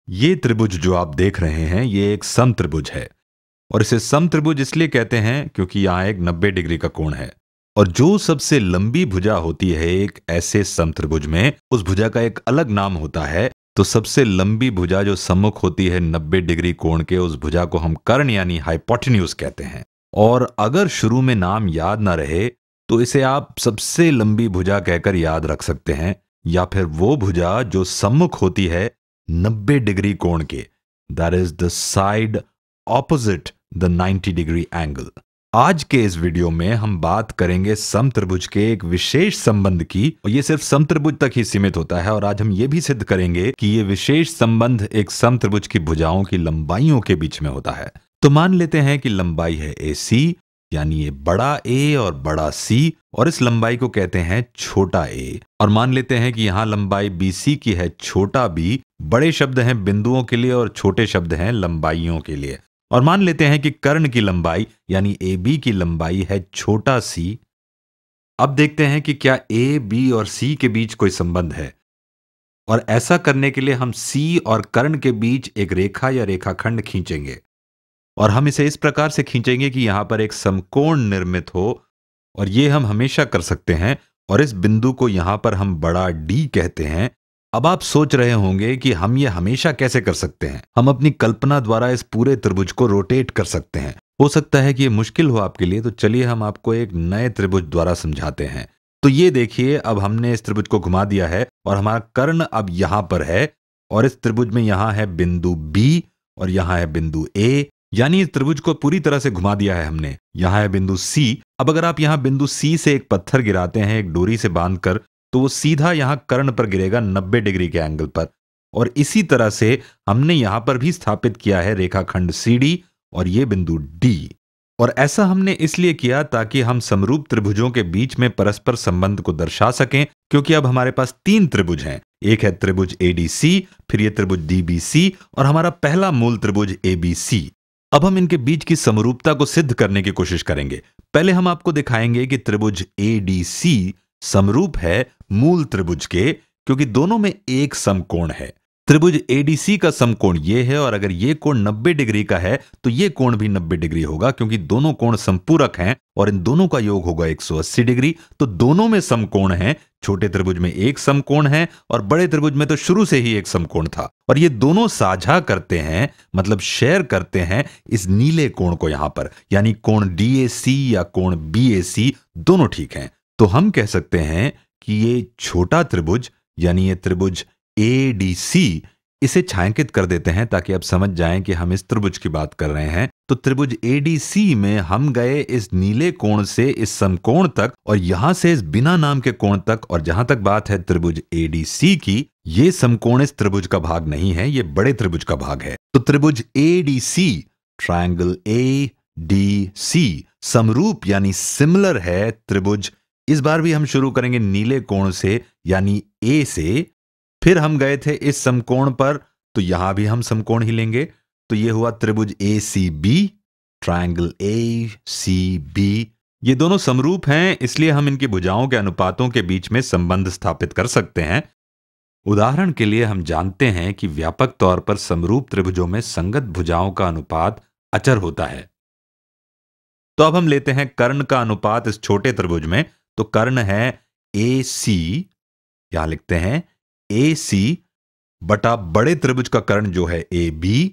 ये त्रिभुज जो आप देख रहे हैं ये एक समत्रिभुज है और इसे समत्रिभुज इसलिए कहते हैं क्योंकि यहाँ एक 90 डिग्री का कोण है। और जो सबसे लंबी भुजा होती है एक ऐसे समत्रिभुज में, उस भुजा का एक अलग नाम होता है। तो सबसे लंबी भुजा जो सम्मुख होती है 90 डिग्री कोण के, उस भुजा को हम कर्ण यानी हाइपोटेन्यूज कहते हैं। और अगर शुरू में नाम याद ना रहे तो इसे आप सबसे लंबी भुजा कहकर याद रख सकते हैं, या फिर वो भुजा जो सम्मुख होती है 90 डिग्री कोण के, that is the side opposite the 90 degree angle. आज के इस वीडियो में हम बात करेंगे समत्रिभुज के एक विशेष संबंध की, और ये सिर्फ समत्रिभुज तक ही सीमित होता है। और आज हम ये भी सिद्ध करेंगे कि ये विशेष संबंध एक समत्रिभुज की भुजाओं की लंबाइयों के बीच में होता है। तो मान लेते हैं कि लंबाई है AC, यानी ये बड़ा A और बड़ा C, और इस लंबाई को कहते हैं छोटा a। और मान लेते हैं कि यहां लंबाई BC की है छोटा b। बड़े शब्द हैं बिंदुओं के लिए और छोटे शब्द हैं लंबाइयों के लिए। और मान लेते हैं कि कर्ण की लंबाई यानी AB की लंबाई है छोटा c। अब देखते हैं कि क्या A, B और C के बीच कोई संबंध है। और ऐसा करने के लिए हम C और कर्ण के बीच एक रेखा या रेखाखंड खींचेंगे, और हम इसे इस प्रकार से खींचेंगे कि यहां पर एक समकोण निर्मित हो। और ये हम हमेशा कर सकते हैं। और इस बिंदु को यहां पर हम बड़ा D कहते हैं। अब आप सोच रहे होंगे कि हम ये हमेशा कैसे कर सकते हैं। हम अपनी कल्पना द्वारा इस पूरे त्रिभुज को रोटेट कर सकते हैं। हो सकता है कि ये मुश्किल हो आपके लिए, तो चलिए हम आपको एक नए त्रिभुज द्वारा समझाते हैं। तो ये देखिए, अब हमने इस त्रिभुज को घुमा दिया है और हमारा कर्ण अब यहां पर है। और इस त्रिभुज में यहां है बिंदु B और यहां है बिंदु A, यानी इस त्रिभुज को पूरी तरह से घुमा दिया है हमने। यहां है बिंदु C। अब अगर आप यहां बिंदु C से एक पत्थर गिराते हैं एक डोरी से बांधकर, तो वो सीधा यहां कर्ण पर गिरेगा 90 डिग्री के एंगल पर। और इसी तरह से हमने यहां पर भी स्थापित किया है रेखाखंड CD और ये बिंदु D। और ऐसा हमने इसलिए किया ताकि हम समरूप त्रिभुजों के बीच में परस्पर संबंध को दर्शा सकें, क्योंकि अब हमारे पास 3 त्रिभुज हैं। एक है त्रिभुज ADC, फिर ये त्रिभुज DBC और हमारा पहला मूल त्रिभुज ABC। अब हम इनके बीच की समरूपता को सिद्ध करने की कोशिश करेंगे। पहले हम आपको दिखाएंगे कि त्रिभुज ADC समरूप है मूल त्रिभुज के, क्योंकि दोनों में एक समकोण है। त्रिभुज ADC का समकोण ये है, और अगर ये कोण 90 डिग्री का है तो ये कोण भी 90 डिग्री होगा, क्योंकि दोनों कोण संपूरक हैं और इन दोनों का योग होगा 180 डिग्री। तो दोनों में समकोण है। छोटे त्रिभुज में एक समकोण है और बड़े त्रिभुज में तो शुरू से ही एक समकोण था। और ये दोनों साझा करते हैं, मतलब शेयर करते हैं इस नीले कोण को यहां पर, यानी कोण DAC या कोण BAC दोनों ठीक हैं। तो हम कह सकते हैं कि ये छोटा त्रिभुज यानी ये त्रिभुज ADC, इसे छायांकित कर देते हैं ताकि आप समझ जाएं कि हम इस त्रिभुज की बात कर रहे हैं। तो त्रिभुज ADC में हम गए इस नीले कोण से इस समकोण तक, और यहां से इस बिना नाम के कोण तक। और जहां तक बात है त्रिभुज ADC की, ये समकोण इस त्रिभुज का भाग नहीं है, ये बड़े त्रिभुज का भाग है। तो त्रिभुज ADC, ट्रायंगल ADC, समरूप यानी सिमिलर है त्रिभुज। इस बार भी हम शुरू करेंगे नीले कोण से यानी A से। फिर हम गए थे इस समकोण पर, तो यहां भी हम समकोण ही लेंगे। तो ये हुआ त्रिभुज ACB, ट्रायंगल ACB। ये दोनों समरूप हैं, इसलिए हम इनकी भुजाओं के अनुपातों के बीच में संबंध स्थापित कर सकते हैं। उदाहरण के लिए हम जानते हैं कि व्यापक तौर पर समरूप त्रिभुजों में संगत भुजाओं का अनुपात अचर होता है। तो अब हम लेते हैं कर्ण का अनुपात इस छोटे त्रिभुज में। तो कर्ण है AC, यहां लिखते हैं AC बटा बड़े त्रिभुज का कर्ण जो है AB।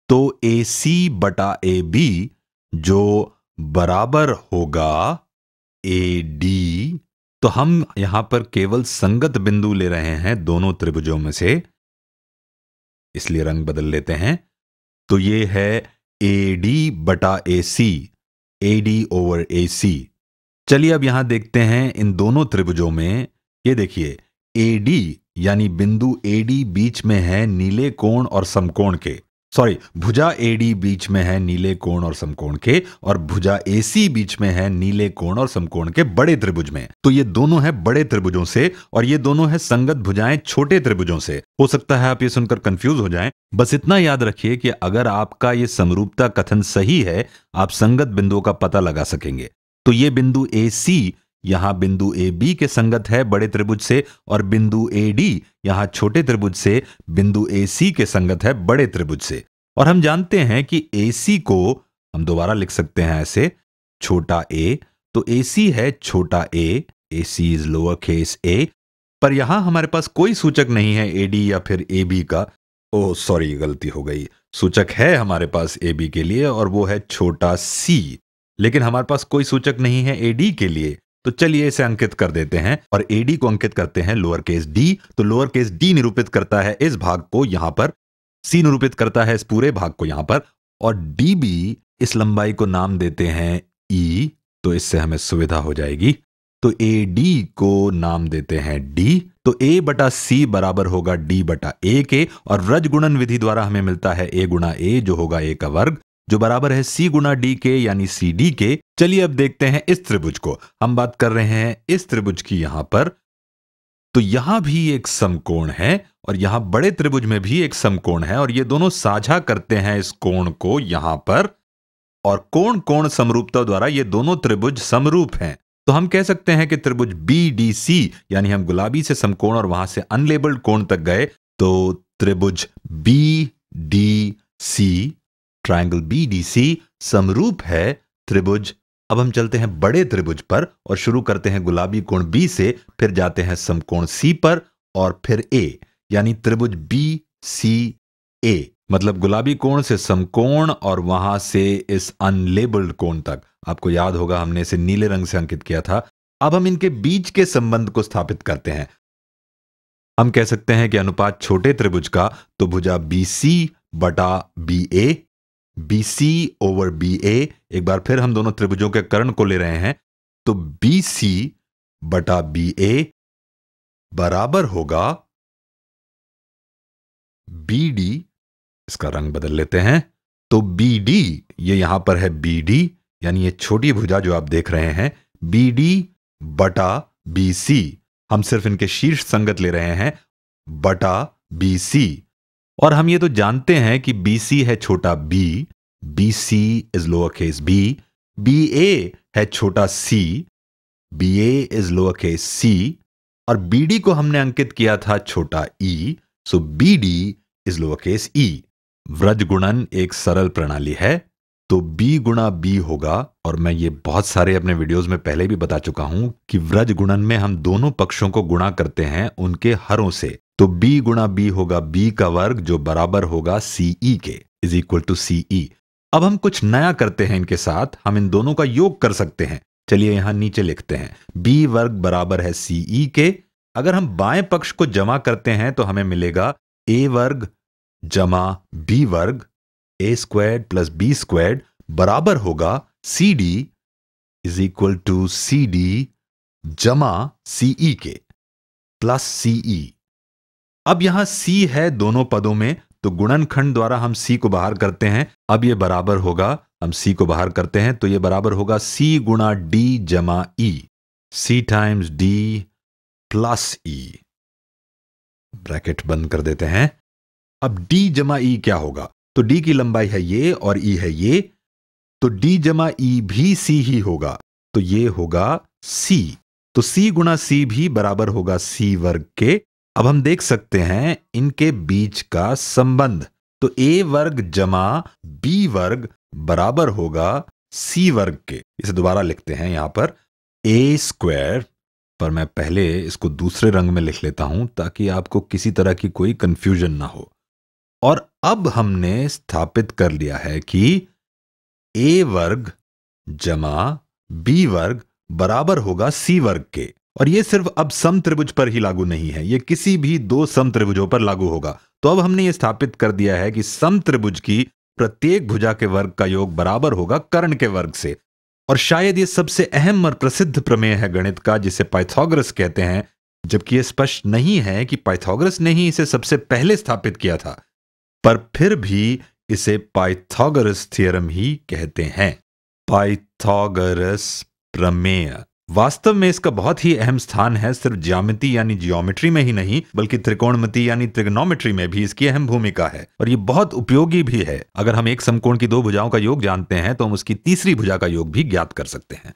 तो AC बटा AB जो बराबर होगा AD। तो हम यहां पर केवल संगत बिंदु ले रहे हैं दोनों त्रिभुजों में से, इसलिए रंग बदल लेते हैं। तो ये है AD बटा AC, AD ओवर AC। चलिए अब यहां देखते हैं इन दोनों त्रिभुजों में। ये देखिए, AD यानी बिंदु AD बीच में है नीले कोण और समकोण के, भुजा AD बीच में है नीले कोण और समकोण के, और भुजा AC बीच में है नीले कोण और समकोण के बड़े त्रिभुज में। तो ये दोनों है बड़े त्रिभुजों से, और ये दोनों है संगत भुजाएं छोटे त्रिभुजों से। हो सकता है आप ये सुनकर कंफ्यूज हो जाएं। बस इतना याद रखिए कि अगर आपका ये समरूपता कथन सही है, आप संगत बिंदुओं का पता लगा सकेंगे। तो ये बिंदु AC यहां बिंदु ए बी के संगत है बड़े त्रिभुज से, और बिंदु ए डी यहां छोटे त्रिभुज से बिंदु ए सी के संगत है बड़े त्रिभुज से। और हम जानते हैं कि ए सी को हम दोबारा लिख सकते हैं ऐसे, छोटा ए, तो ए सी है छोटा ए सी इज लोअर केस ए, पर यहां हमारे पास कोई सूचक नहीं है ए डी या फिर ए बी का। ओह सॉरी, गलती हो गई, सूचक है हमारे पास ए बी के लिए और वो है छोटा सी, लेकिन हमारे पास कोई सूचक नहीं है ए डी के लिए। तो चलिए इसे अंकित कर देते हैं और ए डी को अंकित करते हैं लोअर केस डी। तो लोअर केस डी निरूपित करता है इस भाग को यहां पर, सी निरूपित करता है इस पूरे भाग को यहां पर, और डी बी इस लंबाई को नाम देते हैं ई, तो इससे हमें सुविधा हो जाएगी। तो ए डी को नाम देते हैं डी, तो ए बटा सी बराबर होगा डी बटा ए के, और व्रज गुणन विधि द्वारा हमें मिलता है ए गुणा ए जो होगा ए का वर्ग, जो बराबर है सी गुणा डी के यानी सी डी के। चलिए अब देखते हैं इस त्रिभुज को, हम बात कर रहे हैं इस त्रिभुज की यहां पर। तो यहां भी एक समकोण है और यहां बड़े त्रिभुज में भी एक समकोण है, और ये दोनों साझा करते हैं इस कोण को यहां पर, और कोण कोण समरूपता द्वारा ये दोनों त्रिभुज समरूप हैं। तो हम कह सकते हैं कि त्रिभुज बी डी सी, यानी हम गुलाबी से समकोण और वहां से अनलेबल्ड कोण तक गए, तो त्रिभुज B D C, triangle B D C समरूप है त्रिभुज। अब हम चलते हैं बड़े त्रिभुज पर और शुरू करते हैं गुलाबी कोण बी से, फिर जाते हैं समकोण सी पर और फिर ए, यानी त्रिभुज बी सी ए, मतलब गुलाबी कोण से समकोण और वहां से इस अनलेबल्ड कोण तक। आपको याद होगा हमने इसे नीले रंग से अंकित किया था। अब हम इनके बीच के संबंध को स्थापित करते हैं। हम कह सकते हैं कि अनुपात छोटे त्रिभुज का, तो भुजा बी सी बटा बी ए, बी सी ओवर बी ए। एक बार फिर हम दोनों त्रिभुजों के कर्ण को ले रहे हैं, तो बी सी बटा बी ए बराबर होगा बी डी, इसका रंग बदल लेते हैं, तो बी डी, ये यहां पर है बी डी, यानी ये छोटी भुजा जो आप देख रहे हैं, बी डी बटा बी सी, हम सिर्फ इनके शीर्ष संगत ले रहे हैं, बटा बी सी। और हम ये तो जानते हैं कि बी सी है छोटा B, B C is lower case B, B A है छोटा C, B A is lower case C, और बी डी को हमने अंकित किया था छोटा E, so B D is lower case E. व्रज गुणन एक सरल प्रणाली है, तो b गुणा b होगा, और मैं ये बहुत सारे अपने वीडियोस में पहले भी बता चुका हूं कि व्रज गुणन में हम दोनों पक्षों को गुणा करते हैं उनके हरों से। तो b गुणा b होगा b का वर्ग जो बराबर होगा CE के, इज इक्वल टू CE। अब हम कुछ नया करते हैं इनके साथ, हम इन दोनों का योग कर सकते हैं। चलिए यहां नीचे लिखते हैं, b वर्ग बराबर है CE के। अगर हम बाएं पक्ष को जमा करते हैं तो हमें मिलेगा a वर्ग जमा b वर्ग, a squared plus b squared बराबर होगा CD is equal to CD जमा CE के प्लस CE। अब यहां C है दोनों पदों में, तो गुणनखंड द्वारा हम C को बाहर करते हैं। अब ये बराबर होगा, हम C को बाहर करते हैं तो ये बराबर होगा C गुणा D जमा E, C times D plus E। Bracket बंद कर देते हैं। अब D जमा E क्या होगा? तो D की लंबाई है ये और E है ये, तो D जमा E भी C ही होगा, तो ये होगा C। तो C गुणा C भी बराबर होगा C वर्ग के। अब हम देख सकते हैं इनके बीच का संबंध, तो A वर्ग जमा B वर्ग बराबर होगा C वर्ग के। इसे दोबारा लिखते हैं यहां पर A स्क्वायर, पर मैं पहले इसको दूसरे रंग में लिख लेता हूं ताकि आपको किसी तरह की कोई कंफ्यूजन ना हो। और अब हमने स्थापित कर लिया है कि A वर्ग जमा B वर्ग बराबर होगा C वर्ग के। और यह सिर्फ अब सम त्रिभुज पर ही लागू नहीं है, यह किसी भी दो सम त्रिभुजों पर लागू होगा। तो अब हमने यह स्थापित कर दिया है कि सम त्रिभुज की प्रत्येक भुजा के वर्ग का योग बराबर होगा कर्ण के वर्ग से। और शायद यह सबसे अहम और प्रसिद्ध प्रमेय है गणित का, जिसे पाइथागोरस कहते हैं, जबकि यह स्पष्ट नहीं है कि पाइथागोरस ने ही इसे सबसे पहले स्थापित किया था, पर फिर भी इसे पाइथागोरस थ्योरम ही कहते हैं। पाइथागोरस प्रमेय वास्तव में इसका बहुत ही अहम स्थान है, सिर्फ ज्यामिति यानी जियोमेट्री में ही नहीं बल्कि त्रिकोणमिति यानी ट्रिग्नोमेट्री में भी इसकी अहम भूमिका है। और ये बहुत उपयोगी भी है। अगर हम एक समकोण की दो भुजाओं का योग जानते हैं तो हम उसकी तीसरी भुजा का योग भी ज्ञात कर सकते हैं।